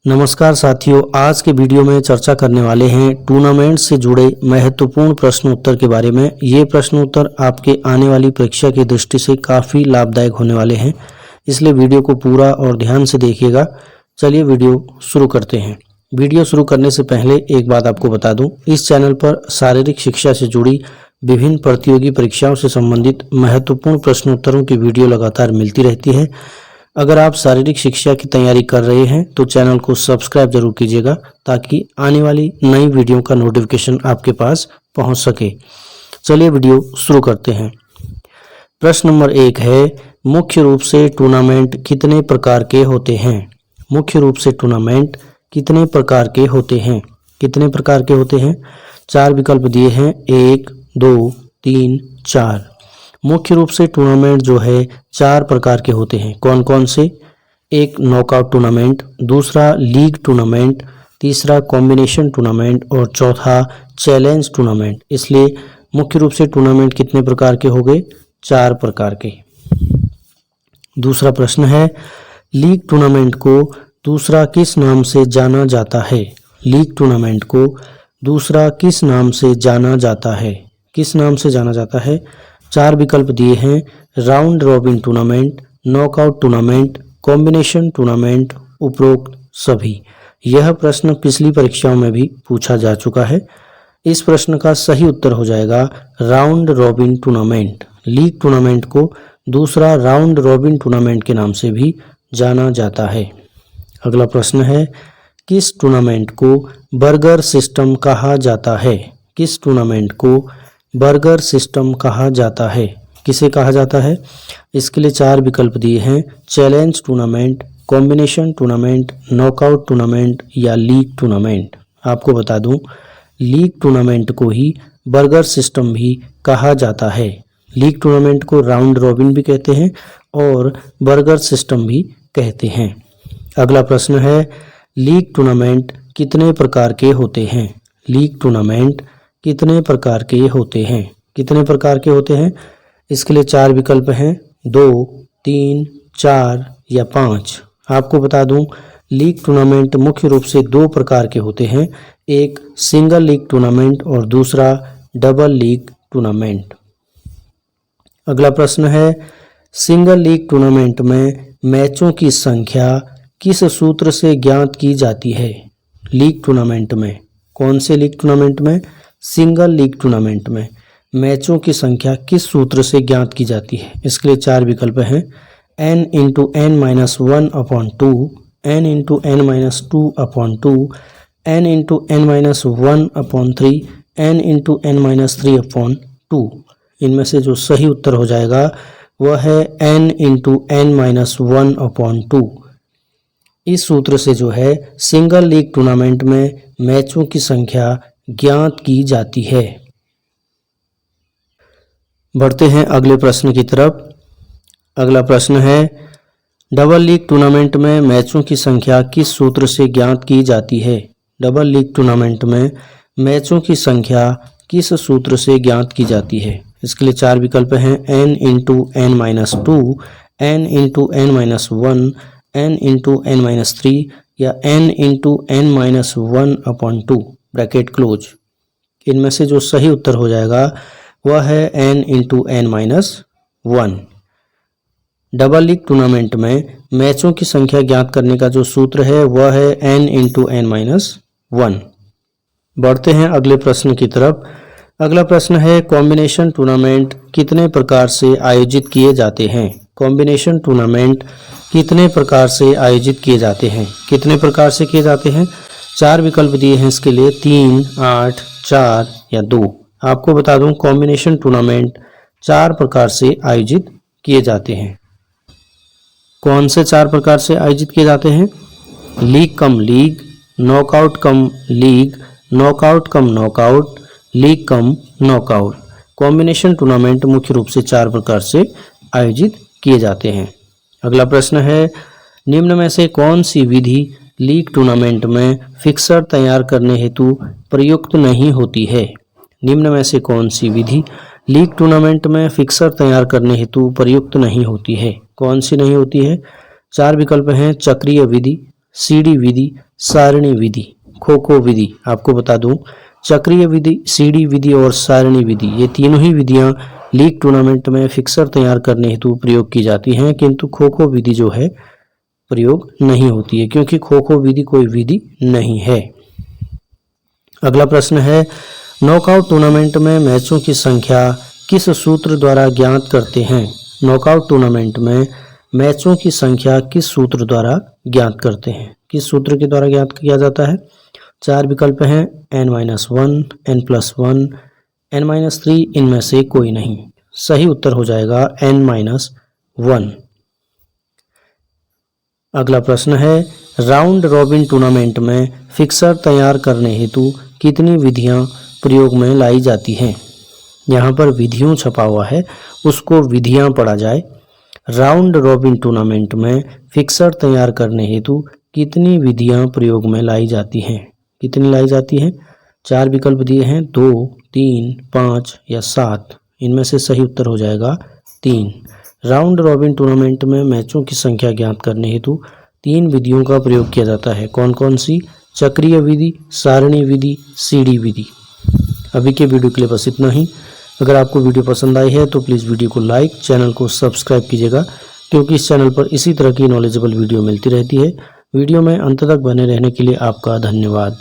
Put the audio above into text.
नमस्कार साथियों, आज के वीडियो में चर्चा करने वाले हैं टूर्नामेंट से जुड़े महत्वपूर्ण प्रश्न उत्तर के बारे में। ये प्रश्न उत्तर आपके आने वाली परीक्षा की दृष्टि से काफ़ी लाभदायक होने वाले हैं, इसलिए वीडियो को पूरा और ध्यान से देखिएगा। चलिए वीडियो शुरू करते हैं। वीडियो शुरू करने से पहले एक बात आपको बता दूं, इस चैनल पर शारीरिक शिक्षा से जुड़ी विभिन्न प्रतियोगी परीक्षाओं से संबंधित महत्वपूर्ण प्रश्न उत्तरों की वीडियो लगातार मिलती रहती है। अगर आप शारीरिक शिक्षा की तैयारी कर रहे हैं तो चैनल को सब्सक्राइब जरूर कीजिएगा ताकि आने वाली नई वीडियो का नोटिफिकेशन आपके पास पहुंच सके। चलिए वीडियो शुरू करते हैं। प्रश्न नंबर 1 है, मुख्य रूप से टूर्नामेंट कितने प्रकार के होते हैं? मुख्य रूप से टूर्नामेंट कितने प्रकार के होते हैं? कितने प्रकार के होते हैं? 4 विकल्प दिए हैं, 1, 2, 3, 4। मुख्य रूप से टूर्नामेंट जो है 4 प्रकार के होते हैं। कौन कौन से? एक नॉकआउट टूर्नामेंट, दूसरा लीग टूर्नामेंट, तीसरा कॉम्बिनेशन टूर्नामेंट और चौथा चैलेंज टूर्नामेंट। इसलिए मुख्य रूप से टूर्नामेंट कितने प्रकार के हो गए? 4 प्रकार के। दूसरा प्रश्न है, लीग टूर्नामेंट को दूसरा किस नाम से जाना जाता है? लीग टूर्नामेंट को दूसरा किस नाम से जाना जाता है? किस नाम से जाना जाता है? 4 विकल्प दिए हैं, round robin tournament, knockout tournament, combination tournament, उपरोक्त सभी। यह प्रश्न पिछली परीक्षाओं में भी पूछा जा चुका है। इस प्रश्न का सही उत्तर हो जाएगा round robin tournament. League tournament को दूसरा राउंड रॉबिन टूर्नामेंट के नाम से भी जाना जाता है। अगला प्रश्न है, किस टूर्नामेंट को बर्गर सिस्टम कहा जाता है? किस टूर्नामेंट को बर्गर सिस्टम कहा जाता है? किसे कहा जाता है? इसके लिए 4 विकल्प दिए हैं, challenge tournament, combination tournament, knockout tournament या लीग टूर्नामेंट। आपको बता दूं, लीग टूर्नामेंट को ही बर्गर सिस्टम भी कहा जाता है। लीग टूर्नामेंट को राउंड रॉबिन भी कहते हैं और बर्गर सिस्टम भी कहते हैं। अगला प्रश्न है, लीग टूर्नामेंट कितने प्रकार के होते हैं? लीग टूर्नामेंट कितने प्रकार के होते हैं? कितने प्रकार के होते हैं? इसके लिए 4 विकल्प हैं, 2, 3, 4 या 5। आपको बता दूं, लीग टूर्नामेंट मुख्य रूप से 2 प्रकार के होते हैं, एक सिंगल लीग टूर्नामेंट और दूसरा डबल लीग टूर्नामेंट। अगला प्रश्न है, सिंगल लीग टूर्नामेंट में मैचों की संख्या किस सूत्र से ज्ञात की जाती है? लीग टूर्नामेंट में, कौन से लीग टूर्नामेंट में? सिंगल लीग टूर्नामेंट में मैचों की संख्या किस सूत्र से ज्ञात की जाती है? इसके लिए 4 विकल्प हैं, n × n-1/2, n × n-2/2, n × n-1/3, n × n-3/2। इनमें से जो सही उत्तर हो जाएगा वह है n × n-1/2। इस सूत्र से जो है सिंगल लीग टूर्नामेंट में मैचों की संख्या ज्ञात की जाती है। बढ़ते हैं अगले प्रश्न की तरफ। अगला प्रश्न है, डबल लीग टूर्नामेंट में मैचों की संख्या किस सूत्र से ज्ञात की जाती है? डबल लीग टूर्नामेंट में मैचों की संख्या किस सूत्र से ज्ञात की जाती है? इसके लिए 4 विकल्प हैं, n × n-2, n × n-1, n × n-3 या n × n-1/2 ब्रैकेट क्लोज। इनमें से जो सही उत्तर हो जाएगा वह है n × n-1। Double league tournament में मैचों की संख्या ज्ञात करने का जो सूत्र है वह है n × n-1। बढ़ते हैं अगले प्रश्न की तरफ। अगला प्रश्न है, कॉम्बिनेशन टूर्नामेंट कितने प्रकार से आयोजित किए जाते हैं? कॉम्बिनेशन टूर्नामेंट कितने प्रकार से आयोजित किए जाते हैं? कितने प्रकार से किए जाते हैं? 4 विकल्प दिए हैं इसके लिए, 3, 8, 4 या 2। आपको बता दूं, कॉम्बिनेशन टूर्नामेंट 4 प्रकार से आयोजित किए जाते हैं। कौन से 4 प्रकार से आयोजित किए जाते हैं? League cum league, knockout cum league, knockout cum knockout, league cum knockout. Combination tournament मुख्य रूप से 4 प्रकार से आयोजित किए जाते हैं। अगला प्रश्न है, निम्न में से कौन सी विधि लीग टूर्नामेंट में फिक्सर तैयार करने हेतु प्रयुक्त नहीं होती है? निम्न में से कौन सी विधि लीग टूर्नामेंट में फिक्सर तैयार करने हेतु प्रयुक्त नहीं होती है? कौन सी नहीं होती है? 4 विकल्प हैं, चक्रीय विधि, सीडी विधि, सारणी विधि, खो खो विधि। आपको बता दूं, चक्रीय विधि, सीडी विधि और सारणी विधि ये तीनों ही विधियां लीग टूर्नामेंट में फिक्सर तैयार करने हेतु प्रयोग की जाती हैं, किंतु खो खो विधि जो है प्रयोग नहीं होती है, क्योंकि खो खो विधि कोई विधि नहीं है। अगला प्रश्न है, नॉकआउट टूर्नामेंट में मैचों की संख्या किस सूत्र द्वारा ज्ञात करते हैं? नॉकआउट टूर्नामेंट में मैचों की संख्या किस सूत्र द्वारा ज्ञात करते हैं? किस सूत्र के द्वारा ज्ञात किया जाता है? 4 विकल्प हैं, n-1, n+1, n-3, इनमें से कोई नहीं। सही उत्तर हो जाएगा n-1। अगला प्रश्न है, राउंड रॉबिन टूर्नामेंट में फिक्सर तैयार करने हेतु कितनी विधियां प्रयोग में लाई जाती हैं? यहाँ पर विधियों छपा हुआ है, उसको विधियां पढ़ा जाए। राउंड रॉबिन टूर्नामेंट में फिक्सर तैयार करने हेतु कितनी विधियां प्रयोग में लाई जाती हैं? कितनी लाई जाती हैं? 4 विकल्प दिए हैं, 2, 3, 5 या 7। इनमें से सही उत्तर हो जाएगा 3। राउंड रॉबिन टूर्नामेंट में मैचों की संख्या ज्ञात करने हेतु 3 विधियों का प्रयोग किया जाता है। कौन कौन सी? चक्रीय विधि, सारणी विधि, सीडी विधि। अभी के वीडियो के लिए बस इतना ही। अगर आपको वीडियो पसंद आई है तो प्लीज़ वीडियो को लाइक, चैनल को सब्सक्राइब कीजिएगा, क्योंकि इस चैनल पर इसी तरह की नॉलेजेबल वीडियो मिलती रहती है। वीडियो में अंत तक बने रहने के लिए आपका धन्यवाद।